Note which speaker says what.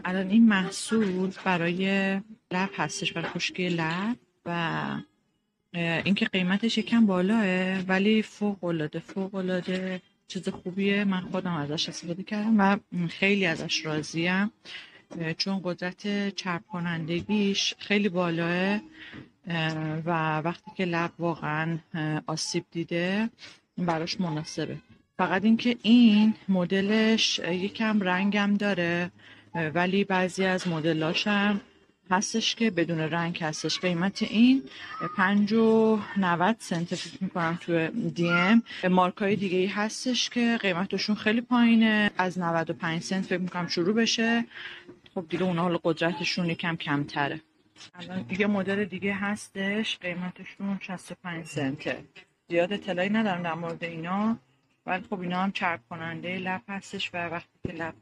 Speaker 1: الان این محصول برای لب هستش، برای خشکی لب و اینکه قیمتش یکم بالاه ولی فوق العاده چیز خوبیه. من خودم ازش استفاده کردم و خیلی ازش راضیم، چون قدرت چرب کنندگیش خیلی بالاه و وقتی که لب واقعا آسیب دیده براش مناسبه. فقط اینکه این مدلش یکم رنگم داره، ولی بعضی از مدلاش هم هستش که بدون رنگ هستش. قیمت این 5.90 فکر میکنم تو دی ام. مارکای دیگه ای هستش که قیمتشون خیلی پایینه، از 95 سنت فکر میکنم شروع بشه. خب دیگه اونا حالا قدرتشون یکم کمتره. الان یه مدل دیگه هستش قیمتشون 65 سنته. زیاد اطلاعی ندارم در مورد اینا، ولی خب اینا هم چرب کننده لب هستش و وقتی که لب